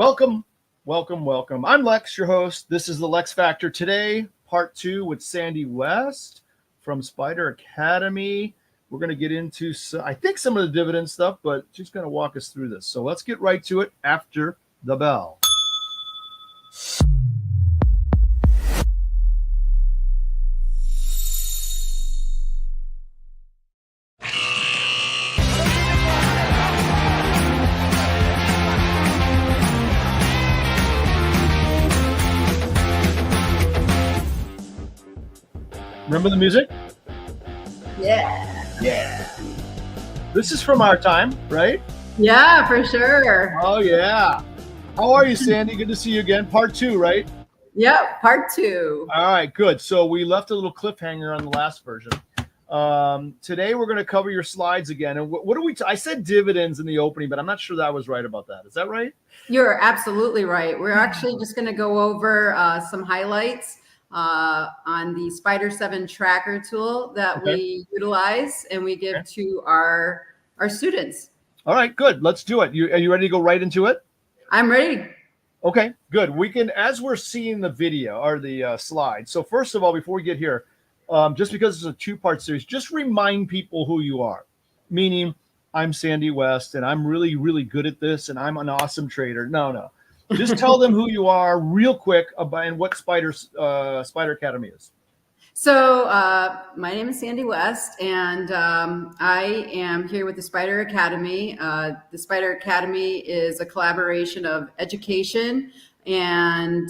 Welcome, welcome, welcome. I'm Lex, your host. This is the Lex Factor. Today, part 2 with Sandi West from Spider Academy. We're going to get into, I think, some of the dividend stuff, but she's going to walk us through this. So let's get right to it after the bell. Remember the music? Yeah. Yeah. This is from our time, right? Yeah, for sure. Oh, yeah. How are you, Sandi? Good to see you again. Part 2, right? Yep, part 2. All right, good. So we left a little cliffhanger on the last version. Today we're going to cover your slides again. And what do we? I said dividends in the opening, but I'm not sure that I was right about that. Is that right? You're absolutely right. We're actually just going to go over some highlights on the Spider 7 tracker tool that we utilize and we give to our students. All right, good. Let's do it. Are you ready to go right into it? I'm ready. Okay, good. We can, as we're seeing the video or the slide. So first of all, before we get here, just because it's a 2-part series, just remind people who you are. Meaning, I'm Sandi West, and I'm really, really good at this, and I'm an awesome trader. No. Just tell them who you are real quick about and what Spider Academy is. So my name is Sandi West, and I am here with the Spider Academy. The Spider Academy is a collaboration of education and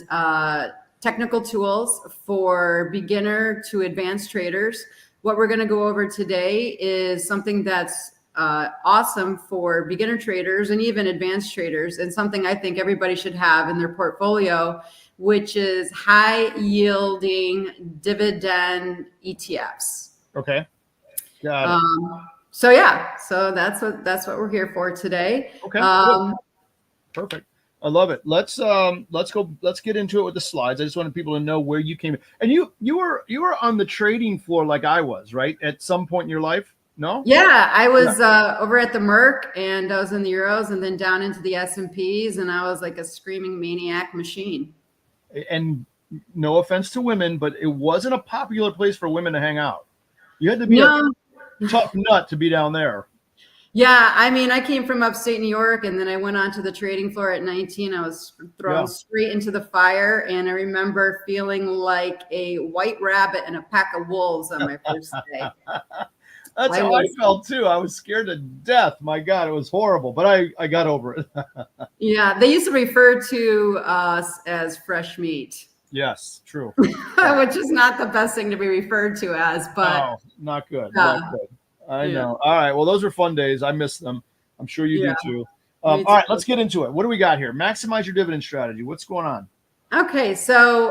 technical tools for beginner to advanced traders. What we're going to go over today is something that's awesome for beginner traders and even advanced traders, and something I think everybody should have in their portfolio, which is high yielding dividend ETFs. Okay. Got it. So that's what we're here for today. Okay. Perfect. I love it. Let's get into it with the slides. I just wanted people to know where you came in. And you were on the trading floor like I was, right? At some point in your life? No? Yeah, I was over at the Merc, and I was in the Euros, and then down into the S&Ps, and I was like a screaming maniac machine. And no offense to women, but it wasn't a popular place for women to hang out. You had to be a tough nut to be down there. Yeah, I mean, I came from upstate New York, and then I went onto the trading floor at 19. I was thrown straight into the fire, and I remember feeling like a white rabbit in a pack of wolves on my first day. That's how I felt too. I was scared to death. My God, it was horrible, but I got over it. Yeah, they used to refer to us as fresh meat. Yes, true. Which is not the best thing to be referred to as, but not good. Not good. I know. All right. Well, those are fun days. I miss them. I'm sure you do too. All right, let's get into it. What do we got here? Maximize your dividend strategy. What's going on? Okay, so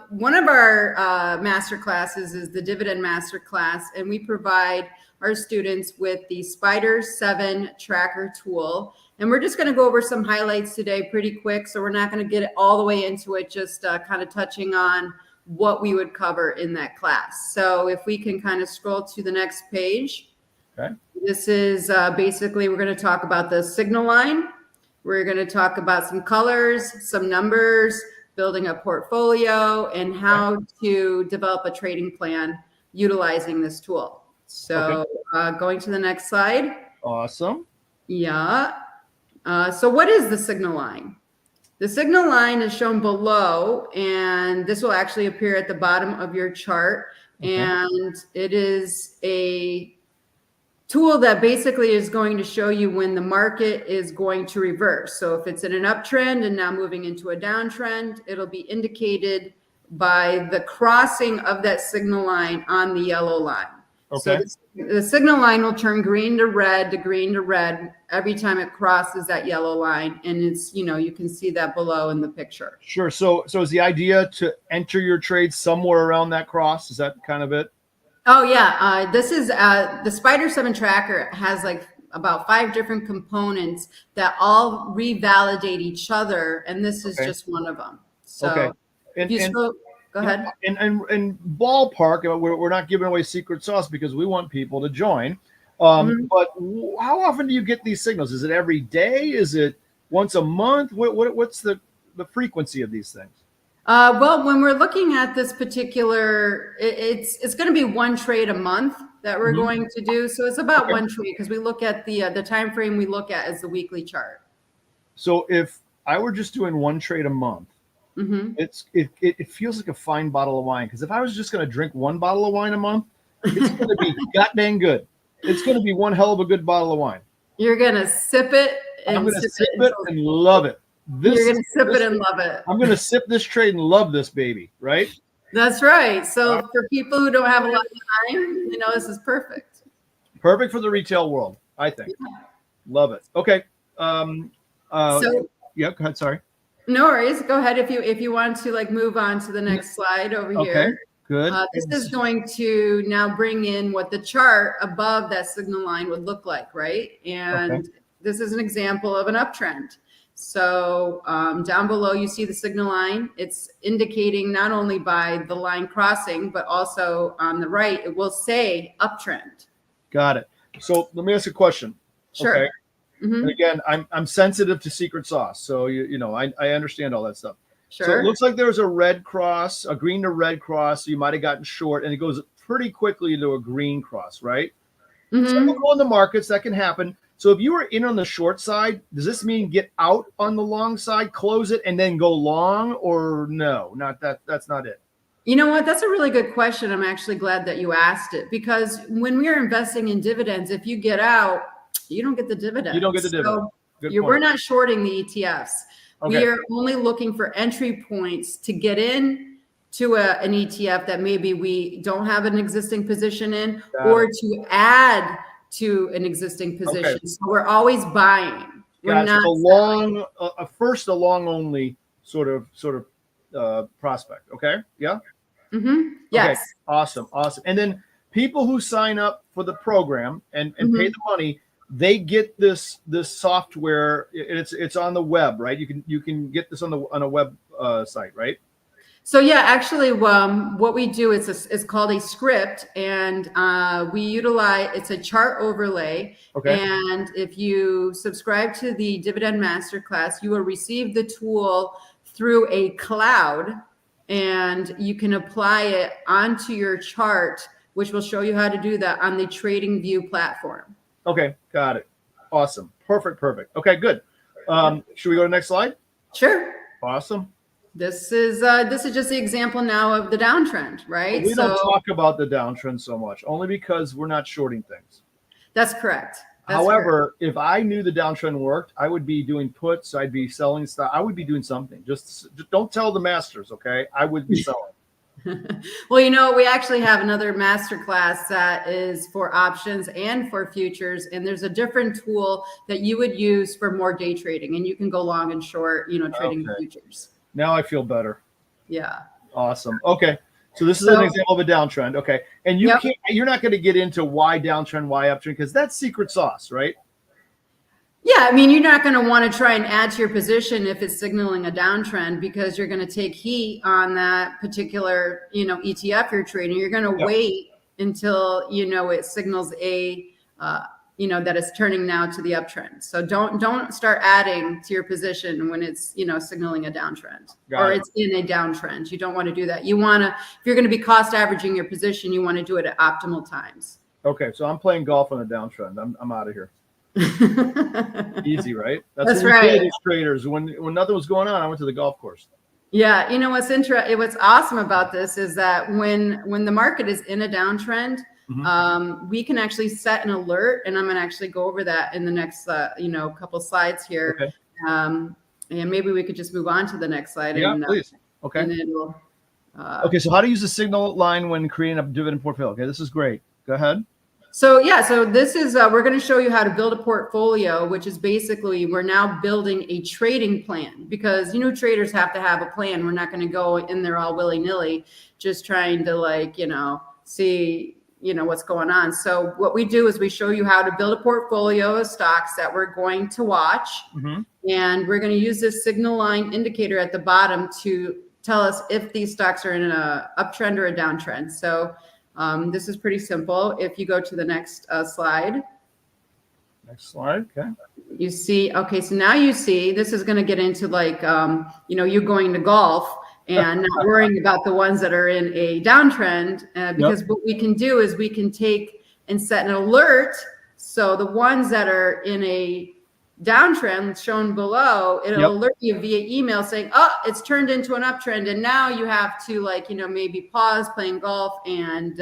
one of our master classes is the Dividend Master Class, and we provide our students with the Spider 7 tracker tool. And we're just going to go over some highlights today pretty quick, so we're not going to get all the way into it, just kind of touching on what we would cover in that class. So if we can kind of scroll to the next page. Okay. This is basically, we're going to talk about the signal line. We're going to talk about some colors, some numbers, building a portfolio, and how to develop a trading plan utilizing this tool. So going to the next slide. Awesome. Yeah. So what is the signal line? The signal line is shown below, and this will actually appear at the bottom of your chart. And it is a tool that basically is going to show you when the market is going to reverse. So if it's in an uptrend and now moving into a downtrend, it'll be indicated by the crossing of that signal line on the yellow line. Okay. So the signal line will turn green to red to green to red every time it crosses that yellow line. And it's, you can see that below in the picture. Sure. So is the idea to enter your trade somewhere around that cross? Is that kind of it? Oh, yeah. This is the Spider 7 tracker has like about 5 different components that all revalidate each other. And this is just one of them. So go ahead. And ballpark, we're not giving away secret sauce because we want people to join. But how often do you get these signals? Is it every day? Is it Once a month? What's the frequency of these things? Well, when we're looking at this particular, it's going to be one trade a month that we're going to do. So it's about one trade because we look at the time frame we look at as the weekly chart. So if I were just doing one trade a month, it feels like a fine bottle of wine. Because if I was just going to drink one bottle of wine a month, it's going to be god dang good. It's going to be one hell of a good bottle of wine. You're going to sip it and I'm going to sip it and love it. You're going to sip it and love it. I'm going to sip this trade and love this baby, right? That's right. So for people who don't have a lot of time, this is perfect. Perfect for the retail world, I think. Yeah. Love it. Okay. So yeah, go ahead. Sorry. No worries. Go ahead if you want to move on to the next slide over here. Okay. Good. This is going to now bring in what the chart above that signal line would look like, right? And this is an example of an uptrend. So down below, you see the signal line. It's indicating not only by the line crossing, but also on the right, it will say uptrend. Got it. So let me ask a question. Sure. Okay. And again, I'm sensitive to secret sauce. So, I understand all that stuff. Sure. So it looks like there's a red cross, a green to red cross. So you might have gotten short and it goes pretty quickly into a green cross, right? Typical in the markets, that can happen. So if you were in on the short side, does this mean get out on the long side, close it, and then go long, or no? Not that. That's not it. You know what? That's a really good question. I'm actually glad that you asked it, because when we are investing in dividends, if you get out, you don't get the dividend. You don't get the dividend. We're not shorting the ETFs. Okay. We are only looking for entry points to get in to an ETF that maybe we don't have an existing position in, or to add to an existing position. Okay. So we're always buying. We're not long, first a long only sort of prospect. Okay. Yeah. Yes. Okay. Awesome. And then people who sign up for the program and pay the money, they get this software. It's on the web, right? You can get this on a web site, right? So yeah, actually, what we do is called a script, and we utilize, it's a chart overlay. Okay. And if you subscribe to the Dividend Masterclass, you will receive the tool through a cloud, and you can apply it onto your chart, which will show you how to do that on the TradingView platform. Okay, got it. Awesome. Perfect. Okay, good. Should we go to the next slide? Sure. Awesome. This is just the example now of the downtrend, right? We don't talk about the downtrend so much, only because we're not shorting things. That's correct. However, if I knew the downtrend worked, I would be doing puts. I'd be selling stuff. I would be doing something. Just don't tell the masters, okay? I would be selling. Well, we actually have another masterclass that is for options and for futures, and there's a different tool that you would use for more day trading, and you can go long and short, trading futures. Now I feel better. Yeah. Awesome. Okay. So this is an example of a downtrend. Okay. And you're not going to get into why downtrend, why uptrend, because that's secret sauce, right? Yeah, I mean, you're not going to want to try and add to your position if it's signaling a downtrend, because you're going to take heat on that particular, ETF you're trading. You're going to wait until, it signals that it's turning now to the uptrend. So don't start adding to your position when it's, signaling a downtrend or it's in a downtrend. You don't want to do that. You want to, if you're going to be cost averaging your position, you want to do it at optimal times. Okay. So I'm playing golf on a downtrend. I'm out of here. Easy, right? That's right. We did as traders. When nothing was going on, I went to the golf course. Yeah, what's awesome about this is that when the market is in a downtrend, we can actually set an alert, and I'm going to actually go over that in the next couple slides here. Okay. And maybe we could just move on to the next slide. Yeah, please. Okay. And it'll, okay. So how to use the signal line when creating a dividend portfolio? Okay, this is great. Go ahead. So this is, we're going to show you how to build a portfolio, which is basically, we're now building a trading plan, because, traders have to have a plan. We're not going to go in there all willy-nilly, just trying to see, what's going on. So what we do is we show you how to build a portfolio of stocks that we're going to watch. And we're going to use this signal line indicator at the bottom to tell us if these stocks are in an uptrend or a downtrend. So this is pretty simple. If you go to the next slide. Next slide. Okay. You see, okay, so now you see, this is going to get into like, you going to golf and not worrying about the ones that are in a downtrend, because Yep. what we can do is we can take and set an alert. So the ones that are in a downtrend shown below, it'll Yep. alert you via email saying, oh, it's turned into an uptrend. And now you have to maybe pause playing golf and,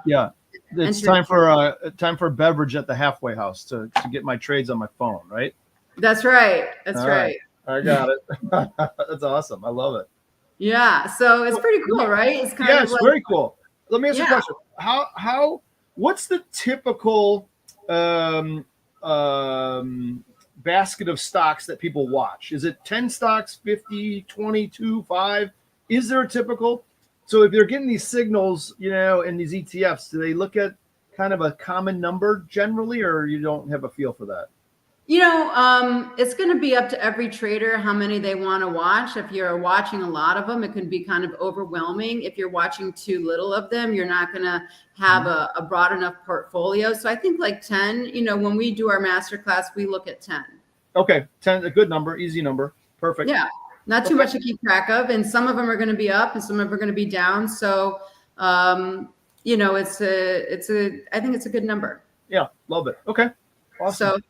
Yeah. It's time for a beverage at the halfway house to get my trades on my phone, right? That's right. That's All right. I got it. That's awesome. I love it. Yeah. So it's pretty cool, right? It's kind of It's like, very cool. Let me ask you a question. What's the typical basket of stocks that people watch? Is it 10 stocks, 50, 22, 5? Is there a typical? So if you're getting these signals, in these ETFs, do they look at kind of a common number generally, or you don't have a feel for that? It's going to be up to every trader how many they want to watch. If you're watching a lot of them, it can be kind of overwhelming. If you're watching too little of them, you're not going to have a broad enough portfolio. So I think like 10, when we do our masterclass, we look at 10. Okay. 10, a good number, easy number. Perfect. Yeah. Not too much to keep track of. And some of them are going to be up and some of them are going to be down. So, I think it's a good number. Yeah. Love it. Okay. Awesome.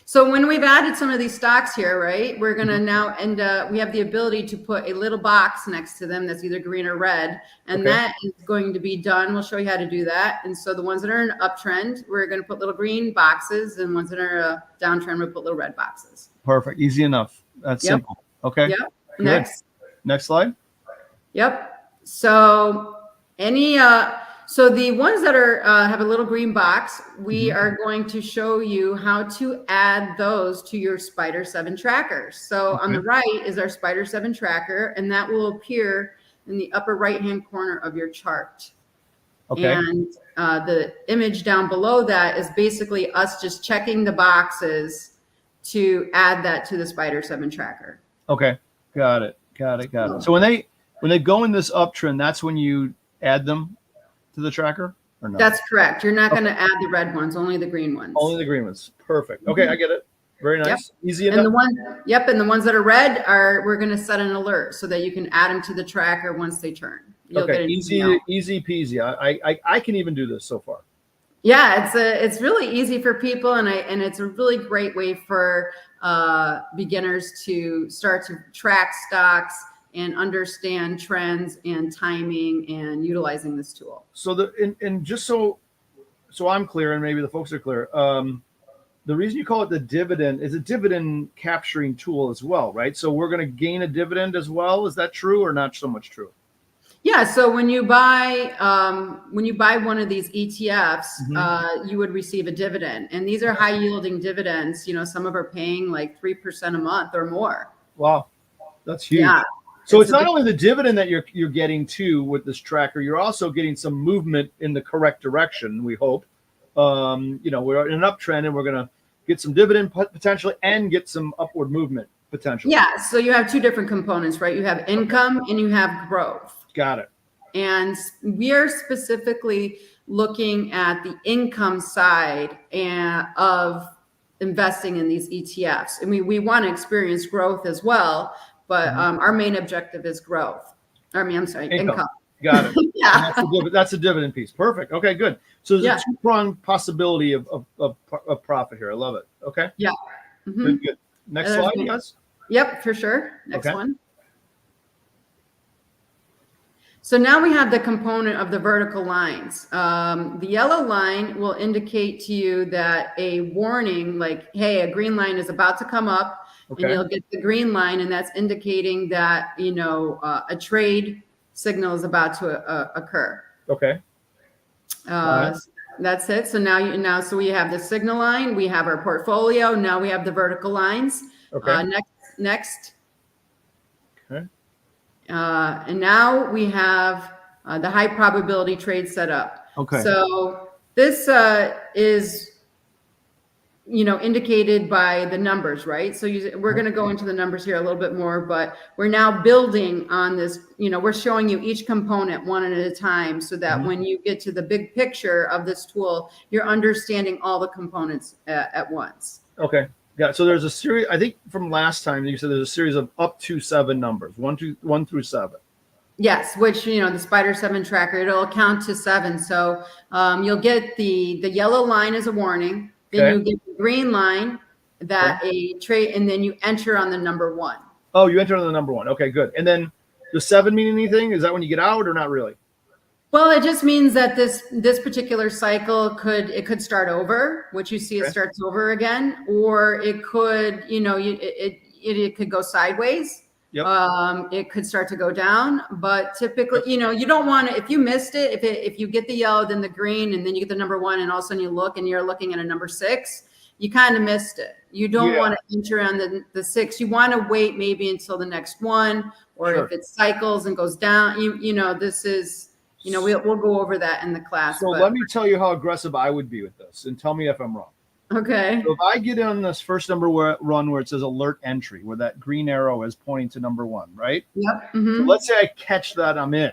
So when we've added some of these stocks here, right, we're going to now, and we have the ability to put a little box next to them that's either green or red. And that is going to be done. We'll show you how to do that. And so the ones that are in uptrend, we're going to put little green boxes, and ones that are downtrend, we'll put little red boxes. Perfect. Easy enough. That's simple. Okay. Yep. Good. Next slide. Yep. So so the ones that are have a little green box, we are going to show you how to add those to your Spider 7 tracker. So on the right is our Spider 7 tracker, and that will appear in the upper right-hand corner of your chart. Okay. And the image down below that is basically us just checking the boxes to add that to the Spider 7 tracker. Okay. Got it. So when they go in this uptrend, that's when you add them to the tracker, or no? That's correct. You're not going to add the red ones, only the green ones. Only the green ones. Perfect. Okay, I get it. Very nice. Yep. Easy enough. And the ones that are red we're going to set an alert so that you can add them to the tracker once they turn. You'll get easy peasy. I can even do this so far. Yeah, it's really easy for people, and it's a really great way for beginners to start to track stocks and understand trends and timing and utilizing this tool. So just so I'm clear, and maybe the folks are clear, the reason you call it the dividend is a dividend capturing tool as well, right? So we're going to gain a dividend as well. Is that true or not so much true? Yeah. So when you buy one of these ETFs, you would receive a dividend, and these are high yielding dividends. Some of them are paying like 3% a month or more. Wow, that's huge. Yeah. So it's not only the dividend that you're getting too with this tracker, you're also getting some movement in the correct direction, we hope. We're in an uptrend and we're going to get some dividend potentially and get some upward movement potentially. Yeah. So you have two different components, right? You have income and you have growth. Got it. And we are specifically looking at the income side of investing in these ETFs. And we want to experience growth as well. But our main objective is growth. Income. Got it. Yeah. That's a dividend piece. Perfect. Okay, good. So there's a two-pronged possibility of profit here. I love it. Okay. Yeah. Good. Next slide, guys. Yep, for sure. Next one. So now we have the component of the vertical lines. The yellow line will indicate to you that a warning, like, hey, a green line is about to come up. Okay. And you'll get the green line, and that's indicating that a trade signal is about to occur. Okay. That's it. So so we have the signal line, we have our portfolio. Now we have the vertical lines. Okay. Next. Okay. And now we have the high probability trade set up. Okay. So this is indicated by the numbers, right? So we're going to go into the numbers here a little bit more, but we're now building on this. We're showing you each component one at a time, so that when you get to the big picture of this tool, you're understanding all the components at once. Okay. Yeah. So there's a series. I think from last time you said there's a series of up to 7 numbers, 1 through 7. Yes, which the Spider 7 tracker, it'll count to 7. So you'll get the yellow line as a warning. Then you get the green line that a trade, and then you enter on the number 1. Oh, you enter on the number 1. Okay, good. And then does 7 mean anything? Is that when you get out or not really? Well, it just means that this particular cycle could start over, which you see it starts over again, or it could it could go sideways. Yep. It could start to go down, but typically, you don't want to, if you missed it, if you get the yellow, then the green, and then you get the number 1, and all of a sudden you look and you're looking at a number 6, you kind of missed it. You don't want to enter on the 6. You want to wait maybe until the next one, or if it cycles and goes down, this is, we'll go over that in the class. So let me tell you how aggressive I would be with this, and tell me if I'm wrong. Okay. So if I get on this first number run where it says alert entry, where that green arrow is pointing to number 1, right? Yep. So let's say I catch that, I'm in.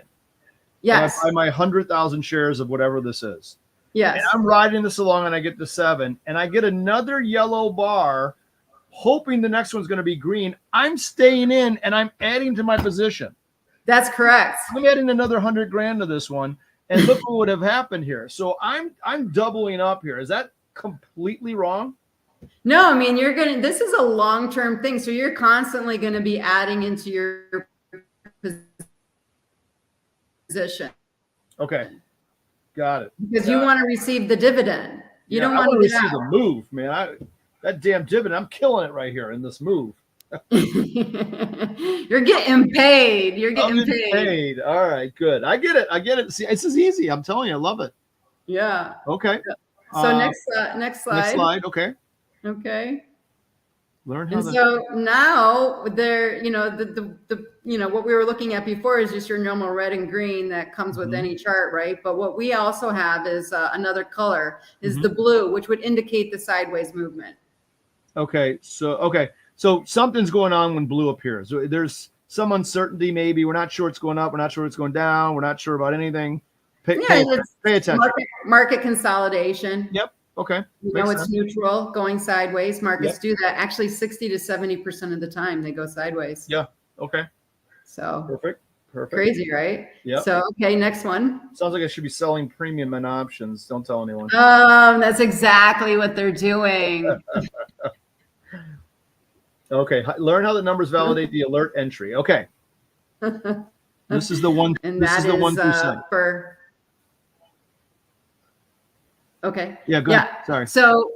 Yes. And I buy my 100,000 shares of whatever this is. Yes. And I'm riding this along, and I get to 7, and I get another yellow bar, hoping the next one's going to be green. I'm staying in, and I'm adding to my position. That's correct. I'm adding another 100 grand to this one, and look what would have happened here. So I'm doubling up here. Is that completely wrong? No, I mean, this is a long-term thing. So you're constantly going to be adding into your position. Okay. Got it. Because you want to receive the dividend. You don't want to receive the move, man. That damn dividend, I'm killing it right here in this move. You're getting paid. You're getting paid. All right, good. I get it. See, this is easy. I'm telling you, I love it. Yeah. Okay. So next slide. Next slide. Okay. Okay. Learn how. And so now there, what we were looking at before is just your normal red and green that comes with any chart, right? But what we also have is another color is the blue, which would indicate the sideways movement. Okay. So something's going on when blue appears. There's some uncertainty. Maybe we're not sure it's going up. We're not sure it's going down. We're not sure about anything. Pay attention. Market consolidation. Yep. Okay. It's neutral, going sideways. Markets do that. Actually, 60 to 70% of the time they go sideways. Yeah. Okay. So perfect. Crazy, right? Yeah. So okay, next one. Sounds like I should be selling premium and options. Don't tell anyone. That's exactly what they're doing. Okay. Learn how the numbers validate the alert entry. Okay. This is the one. And this is the 1 through 7. Okay. Yeah, go ahead. Sorry. So,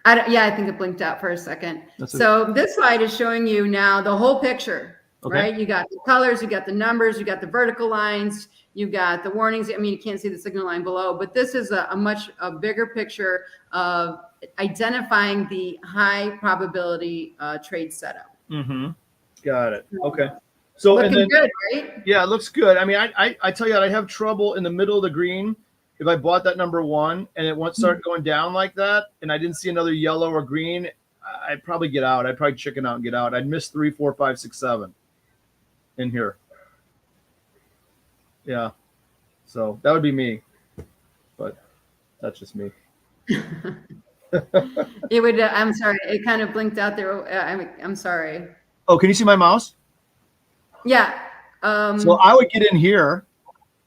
I think it blinked out for a second. So this slide is showing you now the whole picture, right? You got the colors, you got the numbers, you got the vertical lines, you got the warnings. I mean, you can't see the signal line below, but this is a much bigger picture of identifying the high probability trade setup. Got it. Okay. So looking good, right? Yeah, it looks good. I mean, I tell you, I have trouble in the middle of the green. If I bought that number 1 and it won't start going down like that, and I didn't see another yellow or green, I'd probably get out. I'd probably chicken out and get out. I'd miss 3, 4, 5, 6, 7 in here. Yeah. So that would be me, but that's just me. It would. I'm sorry. It kind of blinked out there. I'm sorry. Oh, can you see my mouse? Yeah. So I would get in here,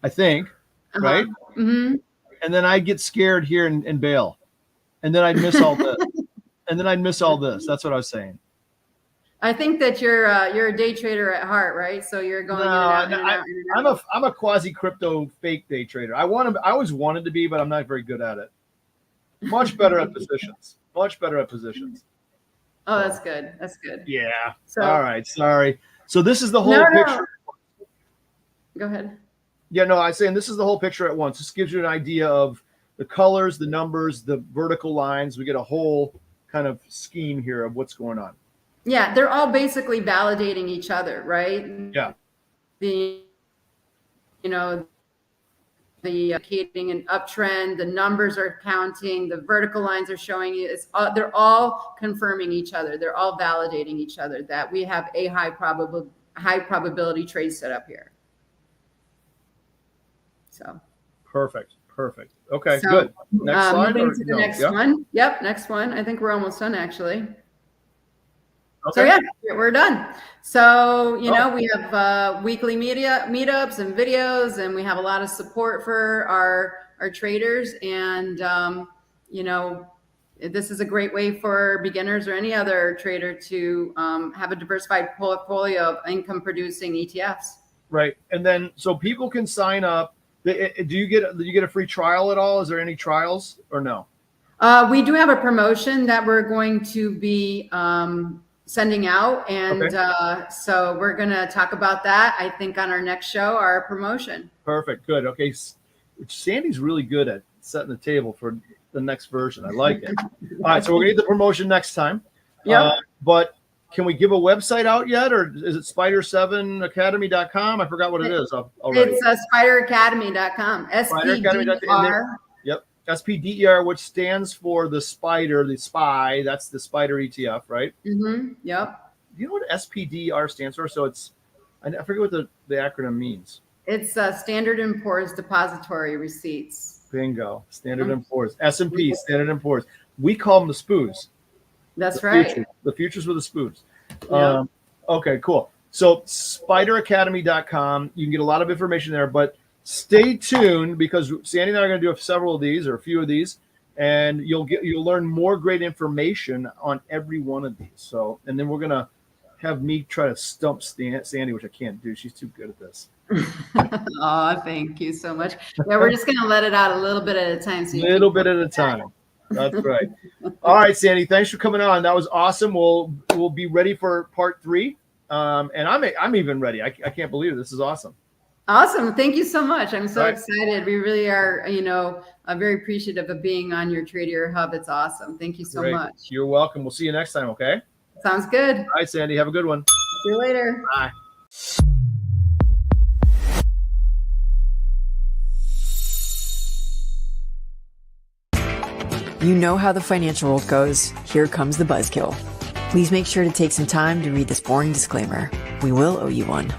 I think, right? And then I'd get scared here and bail, and then I'd miss all this, and then I'd miss all this. That's what I was saying. I think that you're a day trader at heart, right? So you're going in and out. I'm a quasi crypto fake day trader. I always wanted to be, but I'm not very good at it. Much better at positions. Much better at positions. Oh, that's good. That's good. Yeah. So, all right. Sorry. So this is the whole picture. Go ahead. Yeah, no, I'm saying this is the whole picture at once. This gives you an idea of the colors, the numbers, the vertical lines. We get a whole kind of scheme here of what's going on. Yeah, they're all. all basically validating each other, right? Yeah. The, you know, the indicating an uptrend, the numbers are counting, the vertical lines are showing you. They're all confirming each other. They're all validating each other that we have a high probability trade set up here. So Perfect. Okay, so, good. Next slide. Moving to the next yeah? one. Yep, next one. I think we're almost done, actually. Okay. So yeah, we're done. So, you know, we have weekly meetups and videos, and we have a lot of support for our traders. And, you know, this is a great way for beginners or any other trader to have a diversified portfolio of income producing ETFs. Right. And then, so people can sign up. Do you get a free trial at all? Is there any trials or no? We do have a promotion that we're going to be sending out. And so we're going to talk about that, I think, on our next show, our promotion. Perfect. Good. Okay. Sandi's really good at setting the table for the next version. I like it. All right. So we're going to get the promotion next time. Yeah. But can we give a website out yet? Or is it spider7academy.com? I forgot what it is already. It's spideracademy.com. SPDR. Yep. SPDR, which stands for the spider, the SPY. That's the spider ETF, right? Mm-hmm. Yep. Do you know what SPDR stands for? So I forget what the acronym means. It's Standard & Poor's Depository Receipts. Bingo. Standard & Poor's. S&P, Standard & Poor's. We call them the SPOOs. That's right. Futures. The futures were the SPOOs. Yep. Okay, cool. So spideracademy.com. You can get a lot of information there, but stay tuned because Sandi and I are going to do several of these or a few of these, and you'll learn more great information on every one of these. So, and then we're going to have me try to stump Sandi, which I can't do. She's too good at this. Oh, thank you so much. Yeah, we're just going to let it out a little bit at a time. So little bit at a time. That's right. All right, Sandi, thanks for coming on. That was awesome. We'll be ready for part 3. And I'm even ready. I can't believe it. This is awesome. Awesome. Thank you so much. I'm so excited. We really are, very appreciative of being on your Tradier Hub. It's awesome. Thank you so much. You're welcome. We'll see you next time, okay? Sounds good. All right, Sandi. Have a good one. See you later. Bye. You know how the financial world goes. Here comes the buzzkill. Please make sure to take some time to read this boring disclaimer. We will owe you one.